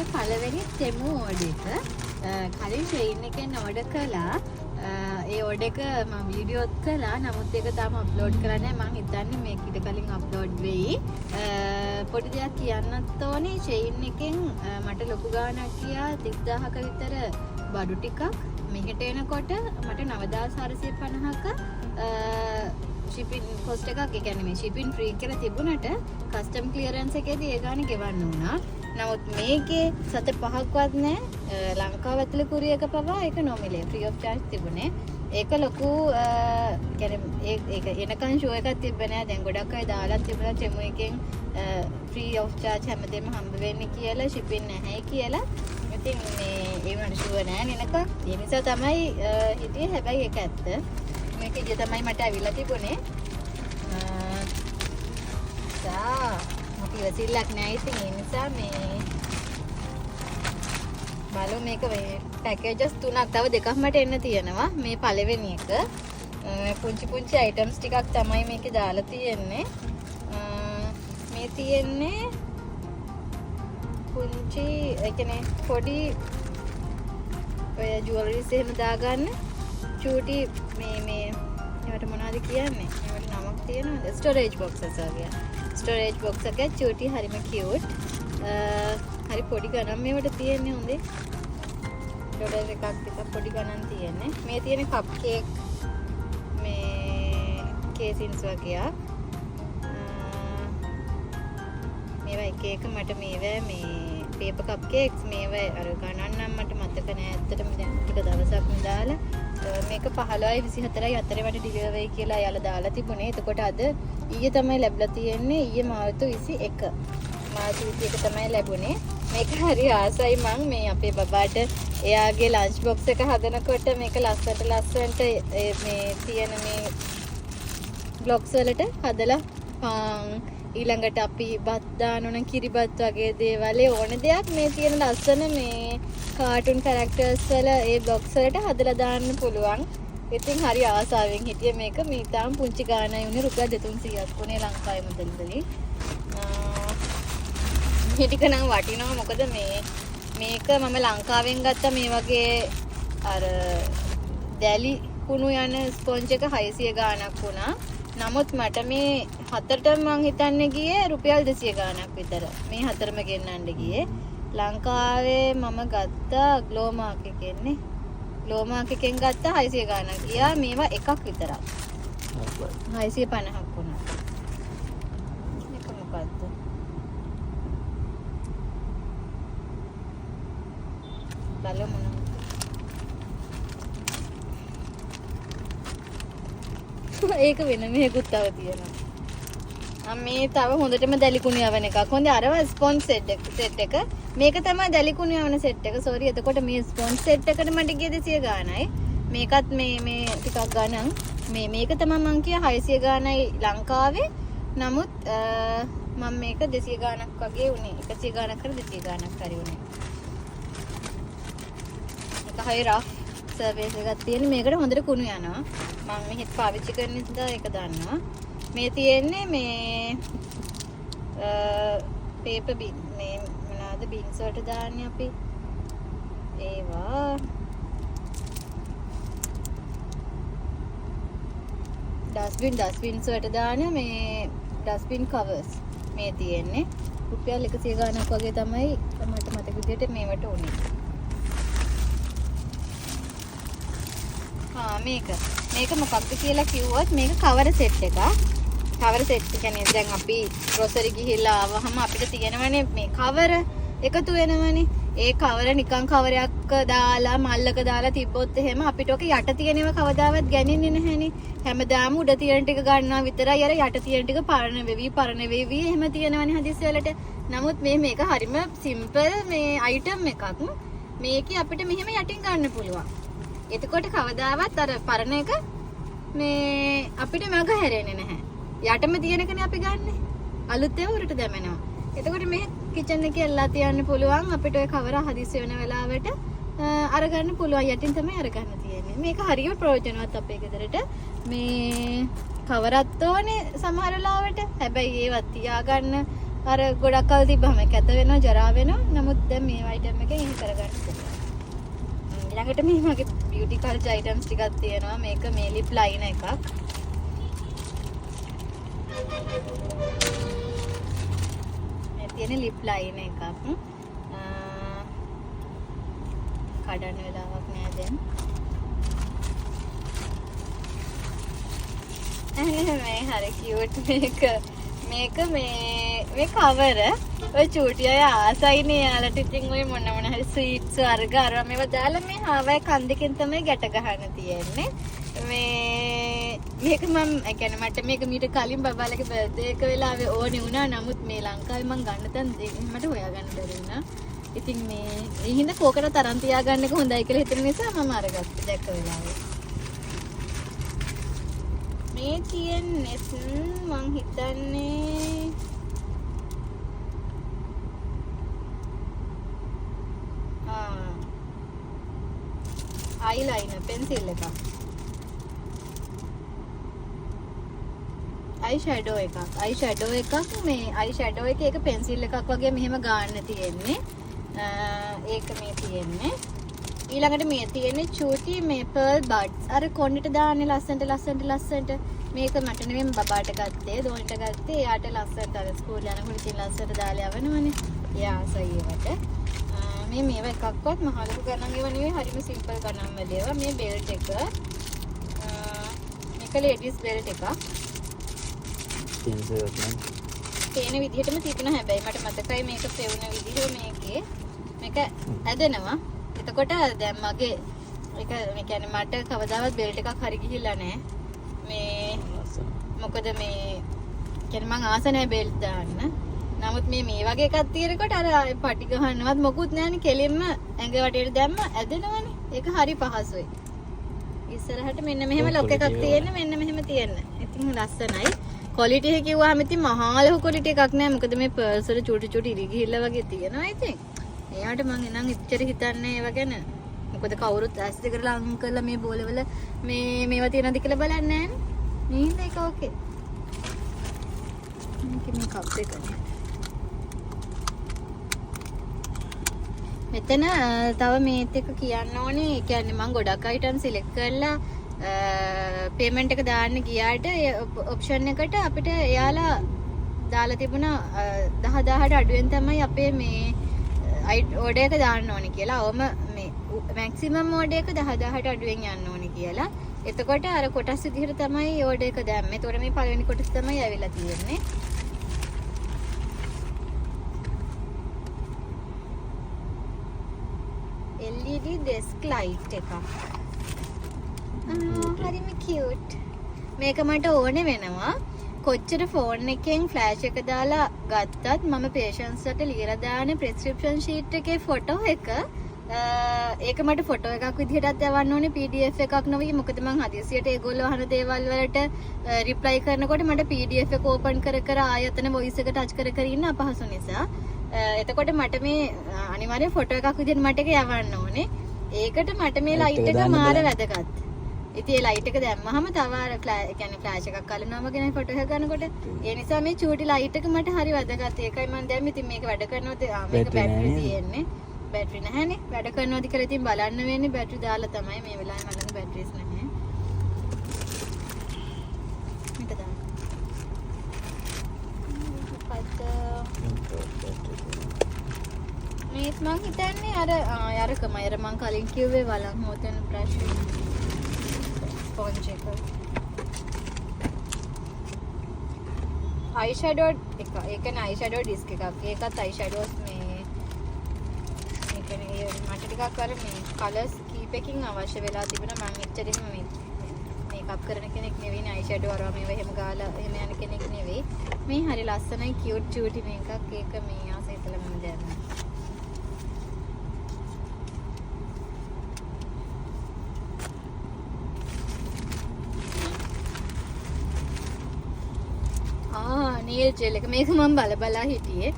මගේ පළවෙනි තෙමු ඕඩර් එක. කලින් ෂෙයින් එකෙන් ඕඩර් කළා. ඒ ඕඩර් එක මම වීඩියෝත් කළා. නමුත් ඒක තාම අප්ලෝඩ් කරලා නැහැ. මම හිතන්නේ මේක ඊට කලින් අප්ලෝඩ් වෙයි. පොඩි දෙයක් කියන්නත් ඕනේ. ෂෙයින් එකෙන් මට ලොකු ගාණක් ගියා 30000ක විතර බඩු ටිකක්. මෙහෙට එනකොට මට 9450ක shipping cost එකක්, ඒ කියන්නේ මේ shipping free කියලා තිබුණට custom clearance එකේදී ඒ ගාණ ගෙවන්න වුණා. නමුත් මේකේ සත 5ක්වත් නැහැ. ලංකාව ඇතුලේ කුරිය එක පවා ඒක නොමිලේ free of charge තිබුණේ. ඒක ලොකු කියන්නේ ඒක එනකන් ෂෝ එකක් තිබ්බේ නැහැ. දැන් ගොඩක් අය දාලා තිබුණා තෙමු එකෙන් free of charge හැමදේම හම්බ වෙන්නේ කියලා, shipping නැහැ කියලා. ඉතින් මේ ඒ වුණාට ෂුවර් නැහැ නේනක. ඒ නිසා තමයි හිටියේ. හැබැයි ඒක ඇත්ත. මේක ඉතින් තමයි මට අවිලා තිබුණේ. මොකද ඉවසිල්ලක් නැහැ. ඉතින් ඒ නිසා මේ බලමු මේක මේ පැකේජස් 3ක් තව 2ක් මට එන්න තියෙනවා. මේ පළවෙනි එක පුංචි පුංචි අයිටම්ස් ටිකක් තමයි මේකේ දාලා තියෙන්නේ. මේ තියෙන්නේ පුංචි ඒ කියන්නේ පොඩි ඔය ජුවලරිස් එහෙම දාගන්න චූටි මේ ඒවට මොනවද කියන්නේ? ඒවට නමක් තියෙනවද? ස්ටෝරේජ් බොක්සස් වගේ. ස්ටෝරේජ් බොක්ස් එක චූටි හරිම කියුට්. හරි පොඩි ගණන් මේවට තියෙන්නේ හොඳේ. ඩොලර් එකක් ටිකක් පොඩි ගණන් තියෙන්නේ. මේ තියෙන කප් කේක් මේ කේසින්ස් වගේ. මේවා එක එක මට මේවා මේ පේපර් කප් කේක්ස් මේවා අර ගණන් නම් මට මතක නෑ. ඇත්තටම දැන් ටික දවසක් දාලා මේක 15යි 24යි අතරේ මට ඩිලිවර් වෙයි කියලා යාලා දාලා තිබුණේ. එතකොට අද ඊයේ තමයි ලැබලා තියෙන්නේ. ඊයේ මාර්තු 21. මාර්තු 21 තමයි ලැබුණේ. මේක හරි ආසයි මං මේ අපේ බබාට එයාගේ ලන්ච් බොක්ස් එක හදනකොට මේක ලස්සනට මේ තියෙන මේ බ්ලොක්ස් වලට හදලා පාන් ඊළඟට අපි බත් දානවන කිරිබත් වගේ දේවල් ඕන දෙයක් මේ තියෙන ලස්සන මේ කාටුන් කැරක්ටර්ස් වල ඒ බොක්ස් වලට හදලා දාන්න පුළුවන්. ඉතින් හරි ආසාවෙන් හිටියේ මේක. මේ තාම පුංචි ගාණයි උනේ රුපියල් 200ක් උනේ ලංකාවේ මුදල් වලින්. මේ ටික නම් වටිනවා. මොකද මේක මම ලංකාවෙන් ගත්ත මේ වගේ අර දැලි කුණු යන ස්පොන්ජ් එක 600 ගාණක් වුණා. නමුත් මට මේ හතරටම මං හිතන්නේ ගියේ රුපියල් 200 ගාණක් විතර. මේ හතරම ගෙන්නන්න ගියේ. ලංකාවේ මම ගත්ත ග්ලෝමාක් එකෙන්නේ. ග්ලෝමාක් එකෙන් ගත්ත 600 ගාණක් ගියා. මේවා එකක් විතරක්. 650ක් වුණා. මේක මොකද්ද? බලමු. ඒක වෙන මේකුත් තව තියෙනවා. මේ තව හොඳටම දැලිකුණු යවන එකක්. හොඳේ අරව ස්පොන්ජ් සෙට් එක. මේක තමයි දැලිකුණු යවන සෙට් එක. සෝරි. එතකොට මේ ස්පොන්ජ් සෙට් එකට මට ගියේ 200 ගාණයි. මේකත් මේ ටිකක් ගණන්. මේක තමයි මං කිය 600 ගාණයි ලංකාවේ. නමුත් මම මේක 200 ගාණක් වගේ උනේ. 100 ගාණක් කර 200 ගාණක් හරි උනේ. ඒක හරි රෆ් සර්විස් එකක් තියෙන. මේකට හොඳට කුණු යනවා. මම මෙහෙත් පාවිච්චි කරන නිසා ඒක දන්නවා. මේ තියෙන්නේ මේ පේපර් බින් මේ මොනවාද බින්ස් වලට දාන්නේ අපි. ඒවා ඩස්ට්බින්ස් වලට දාන මේ ඩස්ට්බින් කවර්ස් මේ තියෙන්නේ. රුපියල් 100 ගාණක් වගේ තමයි මට මතක විදිහට මේවට උනේ. මේක මොකක්ද කියලා කිව්වොත් මේක කවර සෙට් එකක්. කවර සෙට් කියන්නේ දැන් අපි ග්‍රොසරි ගිහිල්ලා ආවහම අපිට තියෙනවනේ මේ කවර එකතු වෙනවනේ. ඒ කවර නිකන් කවරයක් දාලා මල්ලක දාලා තිබ්බොත් එහෙම අපිට ඔක යට තියෙනව කවදාවත් ගන්නේ නැහැනේ. හැමදාම උඩ තියෙන ටික ගන්නවා විතරයි. අර යට තියෙන ටික පරණ වෙවි එහෙම තියෙනවනේ හදිස්සි වලට. නමුත් මේක හරිම සිම්පල් මේ අයිටම් එකක්. මේකේ අපිට මෙහෙම යටින් ගන්න පුළුවන්. එතකොට කවදාවත් අර පරණ එක මේ අපිට මග හැරෙන්නේ නැහැ. යටම තියෙනකනේ අපි ගන්නෙ. අලුත් ඒවා උඩට දැමෙනවා. එතකොට මේ කිචන් එකේ එල්ලා තියන්න පුළුවන්. අපිට ඔය කවර හදිස්සි වෙන වෙලාවට අරගන්න පුළුවන්. යටින් තමයි අරගන්න තියෙන්නේ. මේක හරියට ප්‍රයෝජනවත් අපේ ගෙදරට. මේ කවරත් ඕනේ සමහර වෙලාවට. හැබැයි ඒවත් තියාගන්න අර ගොඩක් කල් තිබ්බම කැත වෙනවා ජරා වෙනවා. නමුත් දැන් මේ අයිටම් එකෙන් එහෙම කරගන්න පුළුවන්. ඊළඟට මේ මගේ බියුටි කල්චර් අයිටම්ස් ටිකක් තියෙනවා. මේක මේ ලිප් ලයිනර් එකක්. මේ තියෙන ලිප් ලයිනර් එකක්. කඩන්න වෙලාවක් නෑ දැන්. මේ හරි කියුට් මේක මේ කවර ඔය චූටි අය ආසයිනේ යාලට ඉතින් ඔය මොන හරි ස්වීට්ස් වර්ග අරවා මේවා දාලා මේ හාවයි කන් දෙකෙන් තමයි ගැට ගහන්න තියෙන්නේ. මේක මම කියන්නේ මට මේක මීට කලින් බබාලගේ බර්ත්ඩේ එක වෙලාවේ ඕනේ වුණා. නමුත් මේ ලංකාවේ මම ගන්න තැන් මට හොයාගන්න බැරි වුණා. ඉතින් මේ හින්දා කෝකට තරම් තියාගන්න එක හොඳයි කියලා හිතන නිසා මම අරගත්තා දැක්ක වෙලාවේ. මේ තියෙන්නේ මං හිතන්නේ අයිලයිනර් පෙන්සිල් එකක්. අයි ෂැඩෝ එකක්. මේ අයි ෂැඩෝ එකේ එක පෙන්සිල් එකක් වගේ මෙහෙම ගන්න තියෙන්නේ. ඒක මේ තියෙන්නේ. ඊළඟට මේ තියෙන්නේ චූටි මේ පර්ල් බඩ්ස්. අර කොණ්ඩෙට දාන්නේ ලස්සනට. මේක මට නෙමෙයි බබාට ගත්තේ, දෝනිට ගත්තේ. එයාට ලස්සනට අර ස්කූල් යනකොට ඉතින් ලස්සනට දාලා යවනවනේ. එයා ආසයි ඒවට. මේවා එකක්වත් මහලු ගණන් ඒවා නෙවෙයි, හරිම සිම්පල් ගණන් වල ඒවා. මේ බෙල්ට් එක. මේක ලේඩිස් බෙල්ට් එකක්. පේන විදිහටම තිබුණා. හැබැයි මට මතකයි මේක පෙවුන විදිහ මේකේ. මේක ඇදෙනවා. එතකොට දැන් මගේ ඒක මේ කියන්නේ මට කවදාවත් බෙල්ට් එකක් හරි ගිහිල්ලා නැහැ. මේ මොකද මේ කියන්නේ මං ආස නැහැ බෙල්ට් දාන්න. නමුත් මේ වගේ එකක් තියෙනකොට අර පටි ගහන්නවත් මොකුත් නැහැනේ. කෙලින්ම ඇඟ වටේට දැම්ම ඇදෙනවනේ. ඒක හරි පහසුයි. ඉස්සරහට මෙන්න මෙහෙම ලොක් එකක් තියෙන මෙන්න මෙහෙම තියෙන. ඉතින් ලස්සනයි. ක්වොලිටි එක කිව්වහම ඉතින් මහා ලොකු ක්වොලිටි එකක් නෑ. මොකද මේ පර්ස් වල චූටි ඉරි ගිහිල්ලා වගේ තියෙනවා. ඉතින් එයාට මං එනං ඉච්චර හිතන්නේ ඒව ගැන. මොකද කවුරුත් ඇස් දෙක ලං කරලා මේ බෝලවල මේවා තියෙනවද කියලා බලන්නේ නෑනේ. මේ හින්දා ඒක ඕකේ. මේ කප් එක. මෙතන තව මේත් එක කියන්න ඕනේ. ඒ කියන්නේ මම ගොඩක් අයිටම් සිලෙක්ට් කරලා පේමන්ට් එක දාන්න ගියාට ඔප්ෂන් එකට අපිට එයාලා දාලා තිබුණා 10000ට අඩුවෙන් තමයි අපේ මේ ඕඩර් එක දාන්න ඕනේ කියලා. අවම මේ මැක්සිමම් ඕඩර් එක 10000ට අඩුවෙන් යන්න ඕනේ කියලා. එතකොට අර කොටස් විදිහට තමයි ඕඩර් එක දැම්මේ. ඒතකොට මේ පළවෙනි කොටස තමයි ඇවිල්ලා තියෙන්නේ. LED desk light එකක්. හරිම cute. මේක මට ඕනේ වෙනවා. කොච්චර ෆෝන් එකෙන් ෆ්ලෑෂ් එක දාලා ගත්තත් මම පේෂන්ට්ස් වලට ලියලා දාන ප්‍රෙස්ක්‍රිප්ෂන් ෂීට් එකේ ෆොටෝ එක ඒක මට ෆොටෝ එකක් විදිහටත් යවන්න ඕනේ PDF එකක් නෙවෙයි. මොකද මං හදිසියට ඒගොල්ලෝ අහන දේවල් වලට රිප්ලයි කරනකොට මට PDF එක ඕපන් කර ආයතන වොයිස් එක ටච් කර ඉන්න අපහසු නිසා එතකොට මට මේ අනිවාර්යෙන් ෆොටෝ එකක් විදිහට මට ඒක යවන්න ඕනේ. ඒකට මට මේ ලයිට් එක මාර වැදගත්. ඉතින් ඒ ලයිට් එක දැම්මහම තව අර කියන්නේ ෆ්ලෑෂ් එකක් කලනවා වගේ නේ ෆොටෝ එක ගන්නකොට. ඒ නිසා මේ චූටි ලයිට් එක මට හරි වැදගත්. ඒකයි මම දැන් ඉතින් මේක වැඩ කරනවද මේක බැටරි තියෙන්නේ. බැටරි නැහැනේ. වැඩ කරනවද කියලා ඉතින් බලන්න වෙන්නේ. බැටරි දාලා තමයි මේ වෙලාවේ මම ළඟ බැටරිස් නැහැ. මේක දාන්න. මේත් මං හිතන්නේ අරකම මං කලින් කිව්වේ වලක් මොතන බ්‍රෂ් ස්පොන්ජ් එක. අයි ෂැඩෝ එක. ඒ කියන්නේ අයි ෂැඩෝ ඩිස්ක් එකක්. ඒකත් අයි ෂැඩෝස් මේ කියන්නේ මට ටිකක් අර මේ කලර්ස් කීපකින් අවශ්‍ය වෙලා තිබුණා. මම එච්චරින්ම මේ මේකප් කරන කෙනෙක් නෙවෙයි. අයි ෂැඩෝ අරවා මේව එහෙම ගාලා එහෙම යන කෙනෙක් නෙවෙයි. මේ හරි ලස්සනයි කියුට් චූටි මේකක්. ඒක මේ ආසෙතල මම දැම්මා. නේල් ජෙල් එක මේක මම බලා හිටියේ.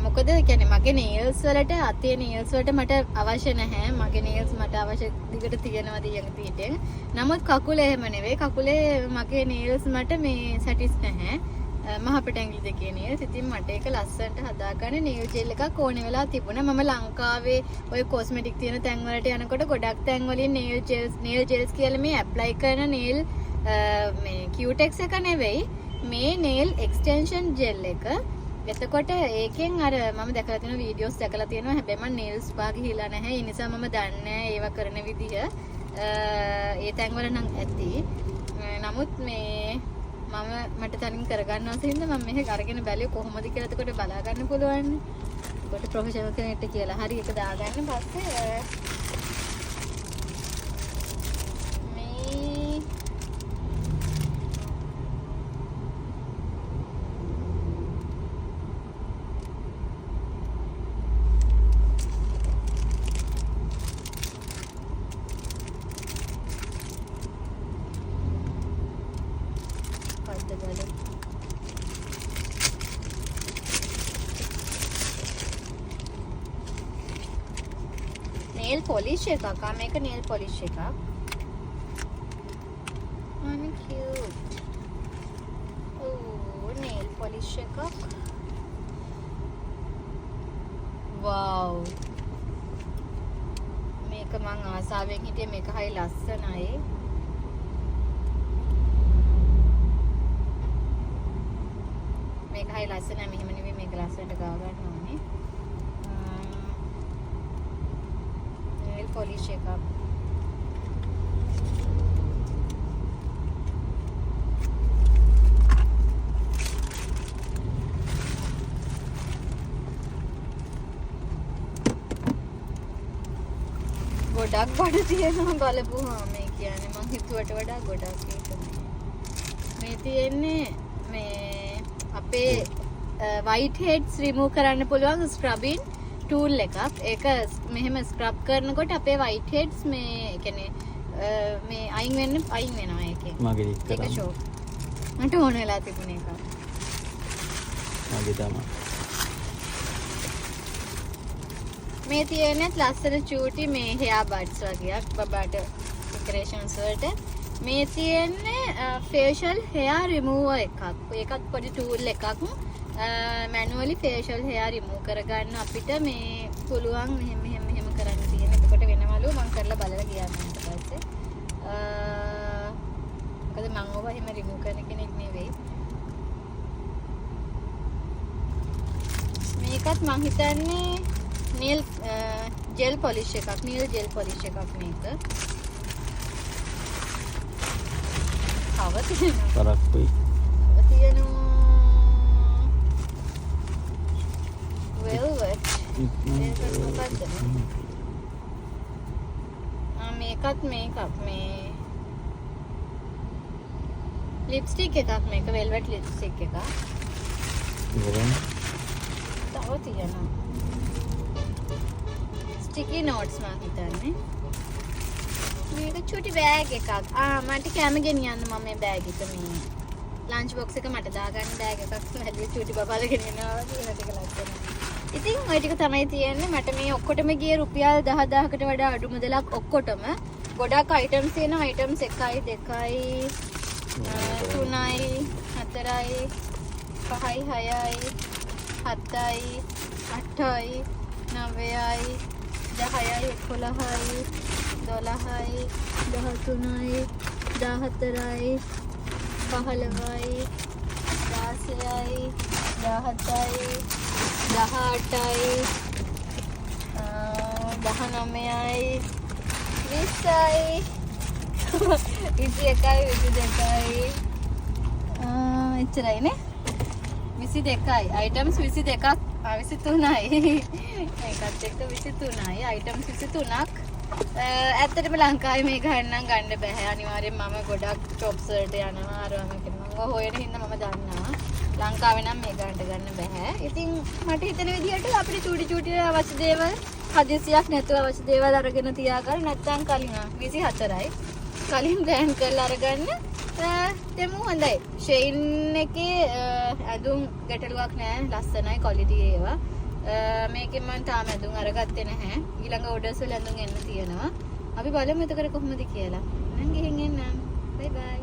මොකද කියන්නේ මගේ නේල්ස් වලට අතේ නේල්ස් වලට මට අවශ්‍ය නැහැ. මගේ නේල්ස් මට අවශ්‍ය දිගට තියෙනවා දියන් පිටින්. නමුත් කකුලේ එහෙම නෙවෙයි. කකුලේ මගේ නේල්ස් මට මේ සැටිස් නැහැ. මහ පිටැංගිලි දෙකේ nails. ඉතින් මට ඒක ලස්සනට හදාගන්න nail gel එකක් ඕන වෙලා තිබුණා. මම ලංකාවේ ඔය cosmetic තියෙන තැන් වලට යනකොට ගොඩක් තැන් වලින් nail gels කියලා මේ apply කරන nail මේ cutex එක නෙවෙයි. මේ nail extension gel එක. එතකොට ඒකෙන් අර මම දැකලා තියෙන වීඩියෝස් දැකලා තියෙනවා. හැබැයි මම nails පා ගිහිලා නැහැ. ඒ නිසා මම දන්නේ නැහැ ඒව කරන විදිහ. ඒ තැන් වල නම් ඇති. නමුත් මේ මට තනින් කරගන්න අවශ්‍ය හින්දා මම මේක අරගෙන බැලුවේ කොහොමද කියලා. එතකොට බලා ගන්න පුළුවන්. එතකොට ප්‍රොෆෙෂනල් කෙනෙක්ට කියලා. හරි ඒක දාගන්න පස්සේ මේ nail polish එකක්. මේක nail polish එකක්. cute. Oh, nail polish එකක්. wow. මේක මං ආසාවෙන් හිටියේ. මේක හරි ලස්සනයි. මේක හරි ලස්සනයි. මෙහෙම නෙවෙයි මේක ලස්සනට ගා ගන්න ඕනේ. nail polish එකක්. ගොඩක් බඩ තියෙනවා බලපුවාම. මේ කියන්නේ මං හිතුවට වඩා ගොඩක් ඒක. මේ තියෙන්නේ මේ අපේ white heads remove කරන්න පුළුවන් scrubbing tool එකක්. ඒක මෙහෙම ස්ක්‍රබ් කරනකොට අපේ white heads මේ කියන්නේ මේ අයින් වෙනවා ඒකේ. මගේ ලික් ඒක කරා. ෂෝ. මට ඕන වෙලා තිබුණ එක. මගේ තමයි. මේ තියෙන්නේ ලස්සන චූටි මේ hair buds වගේක් බබාට decorations වලට. මේ තියෙන්නේ facial hair remover එකක්. ඒකත් පොඩි tool එකක්. manually facial hair remove කරගන්න අපිට මේ පුළුවන් මෙහෙම කරන්න තියෙන. එතකොට වෙනවලු මම කරලා බලලා ගියාම ඊට පස්සේ මොකද මම ඔබ එහෙම remove කරන කෙනෙක් නෙවෙයි. මේකත් මං හිතන්නේ nail gel polish එකක්. nail gel polish එකක් මේක. පරක්කුයි. තියෙනවා velvet. මේකත් මේ lipstick එකක්. මේක velvet lipstick එකක්. තව තියෙනවා sticky notes මම හිතන්නේ. මේක චුටි බෑග් එකක්. මට කැම ගෙනියන්න මම මේ බෑග් එක මේ ලන්ච් බොක්ස් එක මට දාගන්න බෑග් එකක් නැද්ද චුටි බබාලා ගෙනියනවා කියන එක ලස්සනයි. ඉතින් ওই ටික තමයි තියෙන්නේ. මට මේ ඔක්කොටම ගියේ රුපියල් 10000කට වඩා අඩු මුදලක් ඔක්කොටම. ගොඩක් items තියෙනවා. items 1 2 3යි 4යි 5යි 6යි 7යි 8යි 9යි 10යි 11යි 12යි 13යි 14යි 15යි 16යි 17යි 18යි 19යි 20යි 21යි 22යි එච්චරයි නේ 22යි items 22ක් 23යි ඒකත් එක්ක 23යි items 23ක් ඇත්තටම ලංකාවේ මේක ගන්න බෑ අනිවාර්යෙන් මම ගොඩක් shops වලට යනවා අරවම කරනවා හොයන හින්දා මම දන්නවා ලංකාවේ නම් මේ ගන්න බෑ ඉතින් මට හිතෙන විදිහට අපිට චූටි අවශ්‍ය දේවල් හදිසියක් නැතුව අවශ්‍ය දේවල් අරගෙන තියාගන්න නැත්නම් කලින් 24යි කලින් ප්ලෑන් කරලා අරගන්න දෙමු හොඳයි ෂෙයින් එකේ ඇඳුම් ගැටලුවක් නෑ ලස්සනයි ක්වොලිටි ඒවා මේකෙන් මම තාම ඇඳුම් අරගත්තේ නැහැ ඊළඟ ඕඩර්ස් වල ඇඳුම් එන්න තියෙනවා අපි බලමු එතකොට කොහොමද කියලා නම් ගිහින් එන්නම් බයි බයි